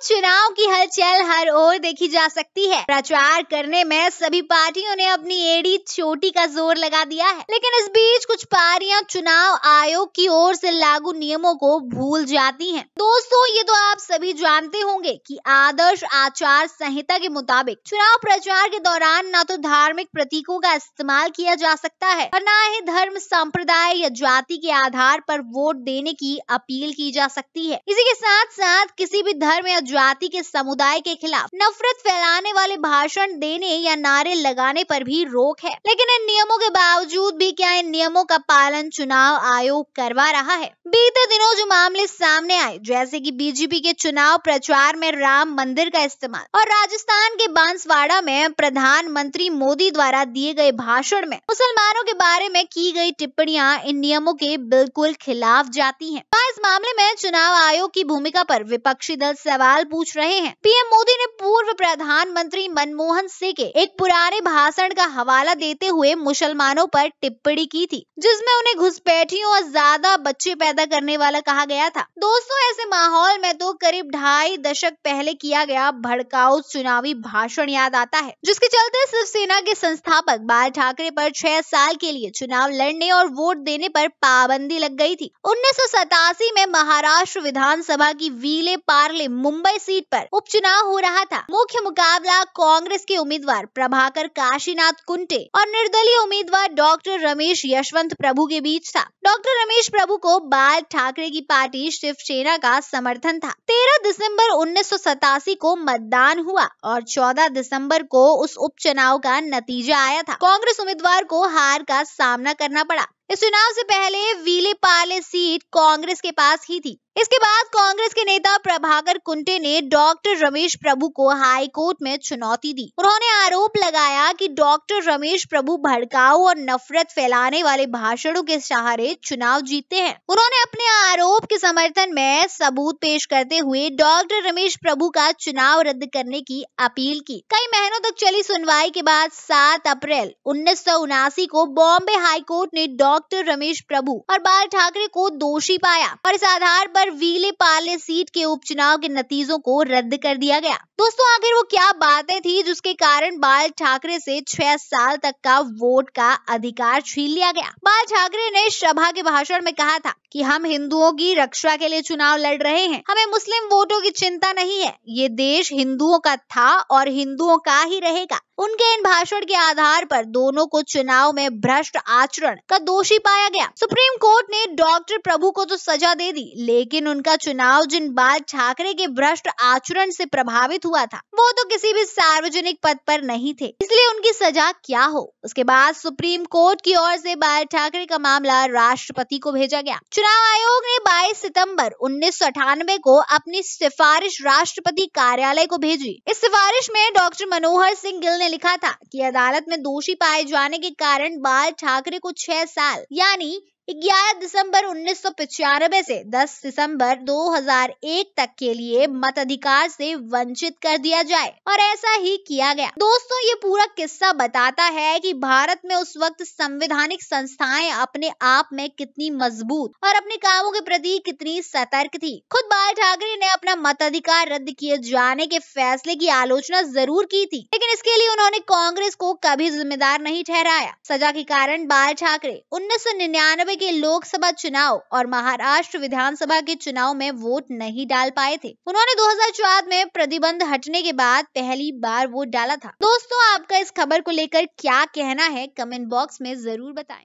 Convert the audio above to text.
चुनाव की हलचल हर ओर देखी जा सकती है। प्रचार करने में सभी पार्टियों ने अपनी एड़ी चोटी का जोर लगा दिया है, लेकिन इस बीच कुछ पार्टियां चुनाव आयोग की ओर से लागू नियमों को भूल जाती हैं। दोस्तों, ये तो आप सभी जानते होंगे कि आदर्श आचार संहिता के मुताबिक चुनाव प्रचार के दौरान न तो धार्मिक प्रतीकों का इस्तेमाल किया जा सकता है और न ही धर्म, संप्रदाय या जाति के आधार पर वोट देने की अपील की जा सकती है। इसी के साथ साथ किसी भी धर्म या जाति के समुदाय के खिलाफ नफरत फैलाने वाले भाषण देने या नारे लगाने पर भी रोक है। लेकिन इन नियमों के बावजूद भी क्या इन नियमों का पालन चुनाव आयोग करवा रहा है? बीते दिनों जो मामले सामने आए, जैसे कि बीजेपी के चुनाव प्रचार में राम मंदिर का इस्तेमाल और राजस्थान के बांसवाड़ा में प्रधानमंत्री मोदी द्वारा दिए गए भाषण में मुसलमानों के बारे में की गई टिप्पणियां इन नियमों के बिल्कुल खिलाफ जाती हैं। इस मामले में चुनाव आयोग की भूमिका पर विपक्षी दल सवाल पूछ रहे हैं। पीएम मोदी ने पूर्व प्रधानमंत्री मनमोहन सिंह के एक पुराने भाषण का हवाला देते हुए मुसलमानों पर टिप्पणी की थी, जिसमें उन्हें घुसपैठियों और ज्यादा बच्चे पैदा करने वाला कहा गया था। दोस्तों, ऐसे माहौल में तो करीब 2.5 दशक पहले किया गया भड़काऊ चुनावी भाषण याद आता है, जिसके चलते शिवसेना के संस्थापक बाल ठाकरे पर 6 साल के लिए चुनाव लड़ने और वोट देने पर पाबंदी लग गई थी। 1987 में महाराष्ट्र विधानसभा की विले पार्ले मुंबई सीट पर उपचुनाव हो रहा था। मुख्य मुकाबला कांग्रेस के उम्मीदवार प्रभाकर काशीनाथ कुंटे और निर्दलीय उम्मीदवार डॉक्टर रमेश यशवंत प्रभु के बीच था। डॉक्टर रमेश प्रभु को बाल ठाकरे की पार्टी शिवसेना का समर्थन था। 13 दिसंबर 1987 को मतदान हुआ और 14 दिसंबर को उस उपचुनाव का नतीजा आया था। कांग्रेस उम्मीदवार को हार का सामना करना पड़ा। इस चुनाव से पहले विले पार्ले सीट कांग्रेस के पास ही थी। इसके बाद कांग्रेस के नेता प्रभाकर कुंटे ने डॉक्टर रमेश प्रभु को हाई कोर्ट में चुनौती दी। उन्होंने आरोप लगाया कि डॉक्टर रमेश प्रभु भड़काऊ और नफरत फैलाने वाले भाषणों के सहारे चुनाव जीतते हैं। उन्होंने अपने आरोप के समर्थन में सबूत पेश करते हुए डॉक्टर रमेश प्रभु का चुनाव रद्द करने की अपील की। कई महीनों तक चली सुनवाई के बाद 7 अप्रैल 1979 को बॉम्बे हाई कोर्ट ने डॉक्टर रमेश प्रभु और बाल ठाकरे को दोषी पाया और इस आधार पर विले पार्ले सीट के उपचुनाव के नतीजों को रद्द कर दिया गया। दोस्तों, आखिर वो क्या बातें थी जिसके कारण बाल ठाकरे से 6 साल तक का वोट का अधिकार छीन लिया गया? बाल ठाकरे ने सभा के भाषण में कहा था कि हम हिंदुओं की रक्षा के लिए चुनाव लड़ रहे हैं, हमें मुस्लिम वोटों की चिंता नहीं है, ये देश हिंदुओं का था और हिंदुओं का ही रहेगा। उनके इन भाषण के आधार पर दोनों को चुनाव में भ्रष्ट आचरण का दोषी पाया गया। सुप्रीम कोर्ट ने डॉक्टर प्रभु को तो सजा दे दी, लेकिन उनका चुनाव जिन बाल ठाकरे के भ्रष्ट आचरण से प्रभावित हुआ था, वो तो किसी भी सार्वजनिक पद पर नहीं थे, इसलिए उनकी सजा क्या हो। उसके बाद सुप्रीम कोर्ट की ओर से बाल ठाकरे का मामला राष्ट्रपति को भेजा गया। चुनाव आयोग ने 22 सितंबर 1998 को अपनी सिफारिश राष्ट्रपति कार्यालय को भेजी। इस सिफारिश में डॉक्टर मनोहर सिंह गिल ने लिखा था कि अदालत में दोषी पाए जाने के कारण बाल ठाकरे को 6 साल यानी 11 दिसंबर 1995 से 10 दिसंबर 2001 तक के लिए मताधिकार से वंचित कर दिया जाए, और ऐसा ही किया गया। दोस्तों, ये पूरा किस्सा बताता है कि भारत में उस वक्त संवैधानिक संस्थाएं अपने आप में कितनी मजबूत और अपने कामों के प्रति कितनी सतर्क थी। खुद बाल ठाकरे ने अपना मताधिकार रद्द किए जाने के फैसले की आलोचना जरूर की थी, लेकिन इसके लिए उन्होंने कांग्रेस को कभी जिम्मेदार नहीं ठहराया। सजा के कारण बाल ठाकरे 1999 के लोकसभा चुनाव और महाराष्ट्र विधानसभा के चुनाव में वोट नहीं डाल पाए थे। उन्होंने 2004 में प्रतिबंध हटने के बाद पहली बार वोट डाला था। दोस्तों, आपका इस खबर को लेकर क्या कहना है, कमेंट बॉक्स में जरूर बताएं।